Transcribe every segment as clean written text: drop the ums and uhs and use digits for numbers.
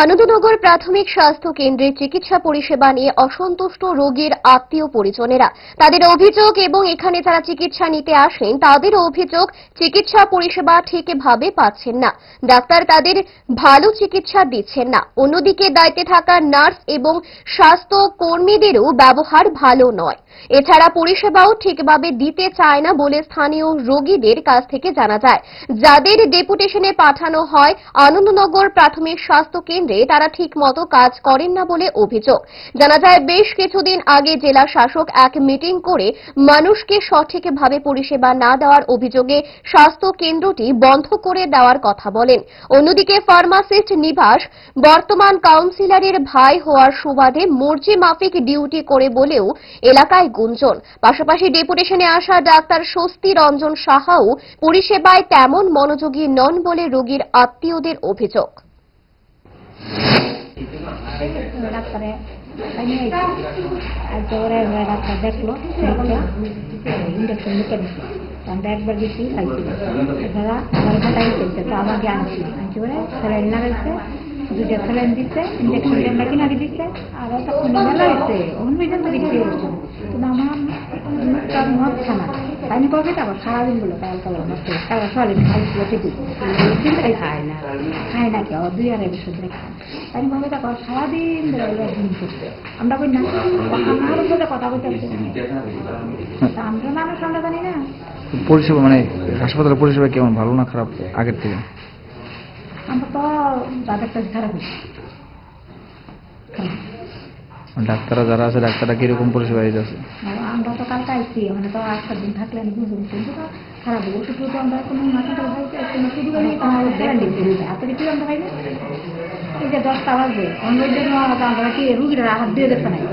আনন্দনগর প্রাথমিক স্বাস্থ্য কেন্দ্রে চিকিৎসা পরিষেবা নিয়ে অসন্তুষ্ট রোগীর আত্মীয় পরিজনেরা। তাদের অভিযোগ এবং এখানে যারা চিকিৎসা নিতে আসেন তাদের অভিযোগ চিকিৎসা পরিষেবা ঠিকভাবে পাচ্ছেন না, ডাক্তার তাদের ভালো চিকিৎসা দিচ্ছেন না। অন্যদিকে দায়িত্বে থাকা নার্স এবং স্বাস্থ্য কর্মীদেরও ব্যবহার ভালো নয়। এছাড়া পরিষেবাও ঠিকভাবে দিতে চায় না বলে স্থানীয় রোগীদের কাছ থেকে জানা যায়। যাদের ডেপুটেশনে পাঠানো হয় আনন্দনগর প্রাথমিক স্বাস্থ্য কেন্দ্রে তারা ঠিকমতো কাজ করেন না বলে অভিযোগ। জানা যায় বেশ কিছুদিন আগে জেলা শাসক এক মিটিং করে মানুষকে সঠিকভাবে পরিষেবা না দেওয়ার অভিযোগে স্বাস্থ্য কেন্দ্রটি বন্ধ করে দেওয়ার কথা বলেন। অন্যদিকে ফার্মাসিস্ট নিবাস বর্তমান কাউন্সিলরের ভাই হওয়ার সুবাদে মর্জি মাফিক ডিউটি করে বলেও এলাকায় গুঞ্জন। পাশাপাশি ডেপুটেশনে আসা ডাক্তার স্বস্তি রঞ্জন সাহাও পরিষেবায় তেমন মনোযোগী নন বলে রোগীর আত্মীয়দের অভিযোগ। ডাক্তারে ডাক্তার দেখলো ইঞ্জেকশন নিতে দিচ্ছে। আমরা একবার গেছি খাইছি এছাড়া আমার ঘাটাই চলছে তো আমাকে আনছি করে স্যালাইন লাগাইছে, দুটো স্যালাইন দিচ্ছে, ইঞ্জেকশন আমরা কিনারে দিচ্ছে। আর তখন বেলা হয়েছে অন্যজন দিচ্ছে, কিন্তু আমার হচ্ছে না। আমি কবে তারপর সারাদিন বলে কাল কাল তারপর সারাদিন খাইছিল ঠিকই খায় না কেউ 2-2.5 বছর ধরে খায়। আমি কবে তারপর সারাদিন দিন করছে আমরা কই না আমার সাথে কথা বলতে আমরা মানুষ আমরা জানি না। পরিষেবা মানে হাসপাতালের পরিষেবা কেমন, ভালো না খারাপ আগের থেকে? আমরা তো তাদের কাছে খারাপ ডাক্তাররা যারা আছে ডাক্তাররা কিরকম পরিষেবা দিতেছে? আমরা তো কালকে আইসি মানে তো 8 দিন থাকলে আমি বুঝুন কিন্তু খারাপ ওষুধ তো আমরা কোনো মাথাটা ভাইতে কোনো শুরু করি তোমার হাতের কি আমরা ভাই এই যে 10টা বাজে অন্যের জন্য আমরা কি রুগীরা হাত দিয়ে দেখতে নাই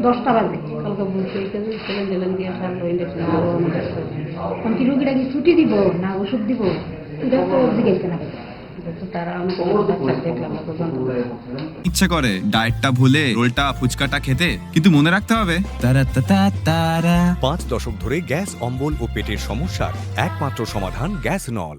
10টা বাজে কালকে বলতে সেলেন দিয়ে সারলো ইঞ্জেকশন আমি কি রুগীরা কি ছুটি দিব না ওষুধ দিব এটা তো জিজ্ঞেস না। ইচ্ছে করে ডায়েটটা ভুলে রোলটা ফুচকাটা খেতে, কিন্তু মনে রাখতে হবে 5 দশক ধরে গ্যাস অম্বল ও পেটের সমস্যার একমাত্র সমাধান গ্যাস নল।